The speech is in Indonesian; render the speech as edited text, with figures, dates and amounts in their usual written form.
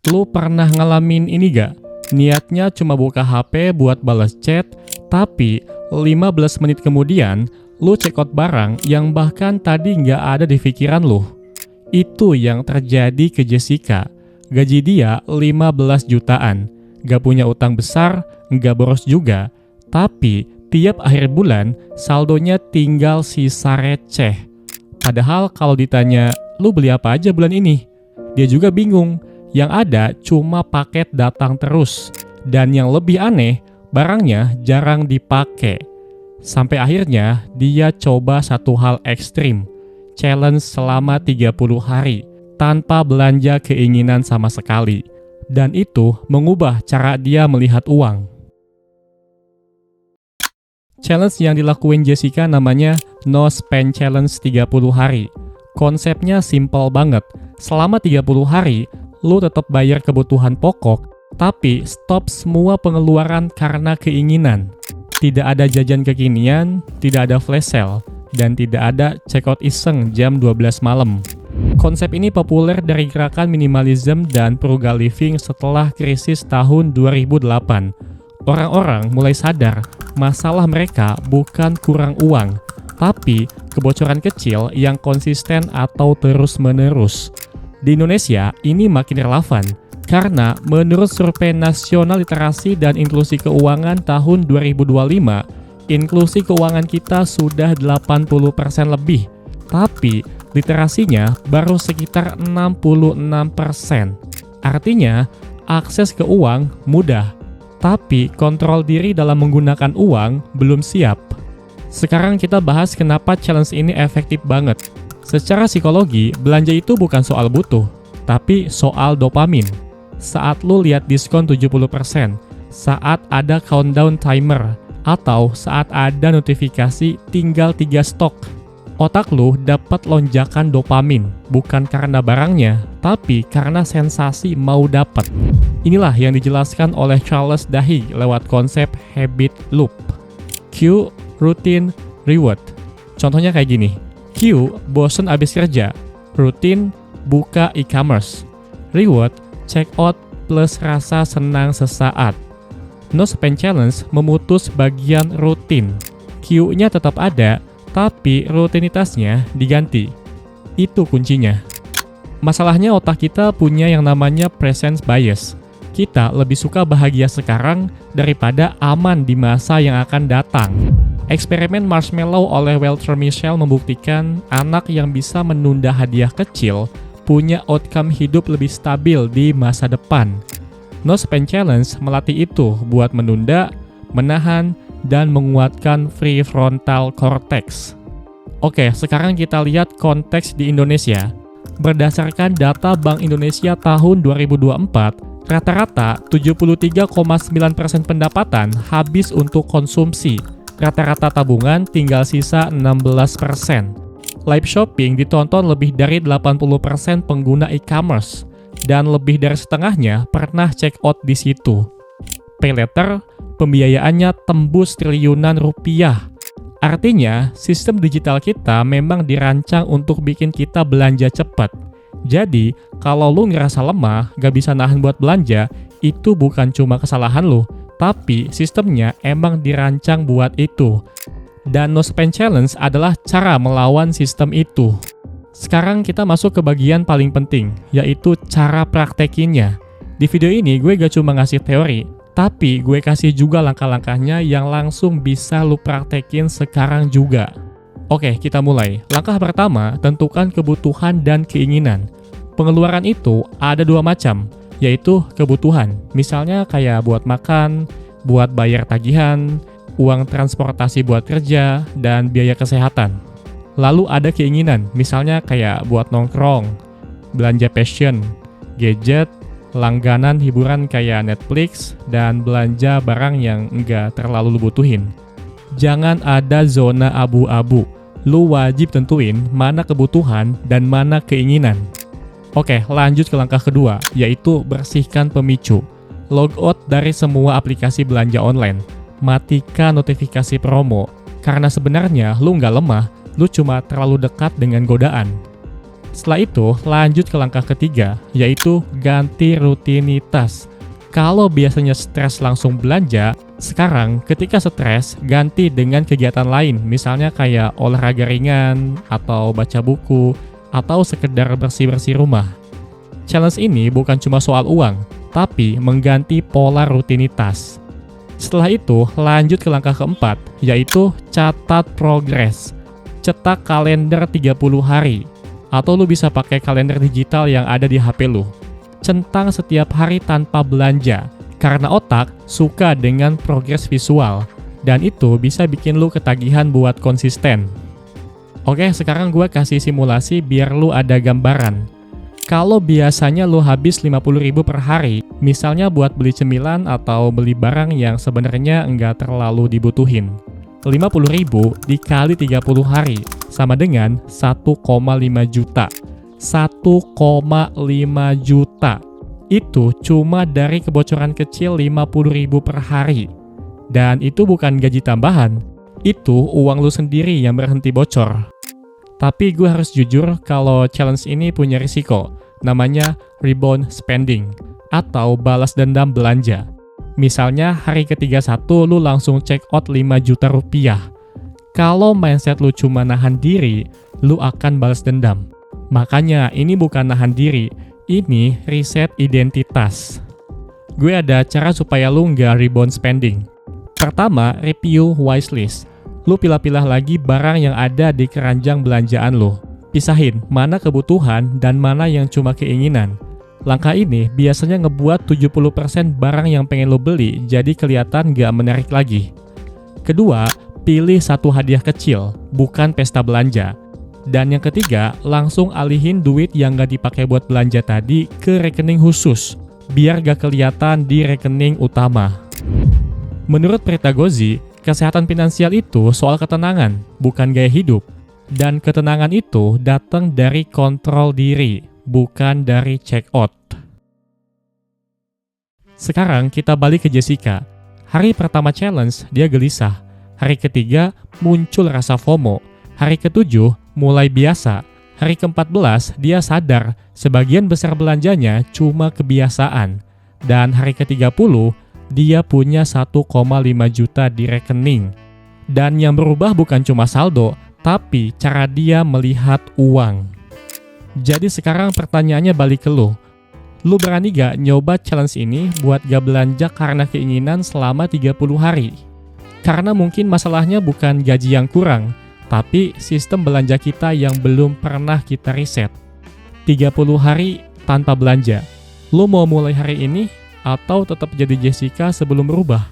Lu pernah ngalamin ini gak? Niatnya cuma buka HP buat balas chat, tapi 15 menit kemudian, lu check out barang yang bahkan tadi nggak ada di pikiran lu. Itu yang terjadi ke Jessica. Gaji dia 15 jutaan. Gak punya utang besar, nggak boros juga. Tapi tiap akhir bulan, saldonya tinggal sisa receh. Padahal kalau ditanya, lu beli apa aja bulan ini? Dia juga bingung. Yang ada cuma paket datang terus. Dan yang lebih aneh, barangnya jarang dipakai. Sampai akhirnya dia coba satu hal ekstrim. Challenge selama 30 hari tanpa belanja keinginan sama sekali. Dan itu mengubah cara dia melihat uang. Challenge yang dilakuin Jessica namanya No Spend Challenge 30 hari. Konsepnya simple banget. Selama 30 hari, lu tetap bayar kebutuhan pokok, tapi stop semua pengeluaran karena keinginan. Tidak ada jajan kekinian, tidak ada flash sale, dan tidak ada checkout iseng jam 12 malam. Konsep ini populer dari gerakan minimalism dan frugal living setelah krisis tahun 2008. Orang-orang mulai sadar masalah mereka bukan kurang uang, tapi kebocoran kecil yang konsisten atau terus-menerus. Di Indonesia, ini makin relevan karena menurut Survei Nasional Literasi dan Inklusi Keuangan tahun 2025, inklusi keuangan kita sudah 80% lebih, tapi literasinya baru sekitar 66%. Artinya, akses ke uang mudah, tapi kontrol diri dalam menggunakan uang belum siap. Sekarang kita bahas kenapa challenge ini efektif banget. Secara psikologi, belanja itu bukan soal butuh, tapi soal dopamin. Saat lu lihat diskon 70%, saat ada countdown timer, atau saat ada notifikasi tinggal 3 stok, otak lu dapat lonjakan dopamin, bukan karena barangnya, tapi karena sensasi mau dapat. Inilah yang dijelaskan oleh Charles Duhigg lewat konsep habit loop. Q, routine, reward. Contohnya kayak gini. Q, bosen abis kerja. Routine, buka e-commerce. Reward, check out plus rasa senang sesaat. No Spend Challenge memutus bagian rutin. Q-nya tetap ada, tapi rutinitasnya diganti. Itu kuncinya. Masalahnya otak kita punya yang namanya presence bias. Kita lebih suka bahagia sekarang daripada aman di masa yang akan datang. Eksperimen marshmallow oleh Walter Mischel membuktikan anak yang bisa menunda hadiah kecil punya outcome hidup lebih stabil di masa depan. No Spend Challenge melatih itu buat menunda, menahan, dan menguatkan prefrontal cortex. Oke, sekarang kita lihat konteks di Indonesia. Berdasarkan data Bank Indonesia tahun 2024, rata-rata 73,9% pendapatan habis untuk konsumsi. Rata-rata tabungan tinggal sisa 16%. Live shopping ditonton lebih dari 80% pengguna e-commerce, dan lebih dari setengahnya pernah check out di situ. Pay later, pembiayaannya tembus triliunan rupiah. Artinya, sistem digital kita memang dirancang untuk bikin kita belanja cepat. Jadi, kalau lu ngerasa lemah, gak bisa nahan buat belanja, itu bukan cuma kesalahan lu, tapi sistemnya emang dirancang buat itu. Dan No Spend Challenge adalah cara melawan sistem itu. Sekarang kita masuk ke bagian paling penting, yaitu cara praktekinnya. Di video ini gue gak cuma ngasih teori, tapi gue kasih juga langkah-langkahnya yang langsung bisa lu praktekin sekarang juga. Oke, kita mulai. Langkah pertama, tentukan kebutuhan dan keinginan. Pengeluaran itu ada 2 macam, yaitu kebutuhan. Misalnya kayak buat makan, buat bayar tagihan, uang transportasi buat kerja, dan biaya kesehatan. Lalu ada keinginan, misalnya kayak buat nongkrong, belanja passion, gadget, langganan hiburan kayak Netflix, dan belanja barang yang enggak terlalu lu butuhin. Jangan ada zona abu-abu. Lu wajib tentuin mana kebutuhan dan mana keinginan. Oke, lanjut ke langkah kedua, yaitu bersihkan pemicu. Log out dari semua aplikasi belanja online. Matikan notifikasi promo, karena sebenarnya lu nggak lemah, lu cuma terlalu dekat dengan godaan. Setelah itu, lanjut ke langkah ketiga, yaitu ganti rutinitas. Kalau biasanya stres langsung belanja, sekarang ketika stres, ganti dengan kegiatan lain, misalnya kayak olahraga ringan, atau baca buku, atau sekedar bersih-bersih rumah. Challenge ini bukan cuma soal uang, tapi mengganti pola rutinitas. Setelah itu, lanjut ke langkah keempat, yaitu catat progres. Cetak kalender 30 hari. Atau lu bisa pakai kalender digital yang ada di HP lu. Centang setiap hari tanpa belanja, karena otak suka dengan progres visual, dan itu bisa bikin lu ketagihan buat konsisten. Oke, sekarang gue kasih simulasi biar lu ada gambaran. Kalau biasanya lu habis 50.000 per hari, misalnya buat beli cemilan atau beli barang yang sebenarnya nggak terlalu dibutuhin. 50.000 dikali 30 hari, sama dengan 1,5 juta. 1,5 juta. Itu cuma dari kebocoran kecil 50.000 per hari. Dan itu bukan gaji tambahan, itu uang lu sendiri yang berhenti bocor. Tapi gue harus jujur kalau challenge ini punya risiko, namanya rebound spending, atau balas dendam belanja. Misalnya hari ke-31 lu langsung check out 5 juta rupiah. Kalau mindset lu cuma nahan diri, lu akan balas dendam. Makanya ini bukan nahan diri, ini reset identitas. Gue ada cara supaya lu nggak rebound spending. Pertama, review wishlist. Lu pilah-pilah lagi barang yang ada di keranjang belanjaan lu. Pisahin mana kebutuhan dan mana yang cuma keinginan. Langkah ini biasanya ngebuat 70% barang yang pengen lo beli jadi kelihatan gak menarik lagi. Kedua, pilih satu hadiah kecil, bukan pesta belanja. Dan yang ketiga, langsung alihin duit yang gak dipakai buat belanja tadi ke rekening khusus, biar gak kelihatan di rekening utama. Menurut Pritagozi, kesehatan finansial itu soal ketenangan, bukan gaya hidup. Dan ketenangan itu datang dari kontrol diri, bukan dari check out. Sekarang kita balik ke Jessica. Hari pertama challenge, dia gelisah. Hari ketiga, muncul rasa FOMO. Hari ketujuh, mulai biasa. Hari ke-14, dia sadar sebagian besar belanjanya cuma kebiasaan. Dan hari ke-30, dia punya 1,5 juta di rekening. Dan yang berubah bukan cuma saldo, tapi cara dia melihat uang. Jadi sekarang pertanyaannya balik ke lu. Lu berani gak nyoba challenge ini buat gak belanja karena keinginan selama 30 hari? Karena mungkin masalahnya bukan gaji yang kurang, tapi sistem belanja kita yang belum pernah kita riset. 30 hari tanpa belanja. Lu mau mulai hari ini atau tetap jadi Jessica sebelum berubah?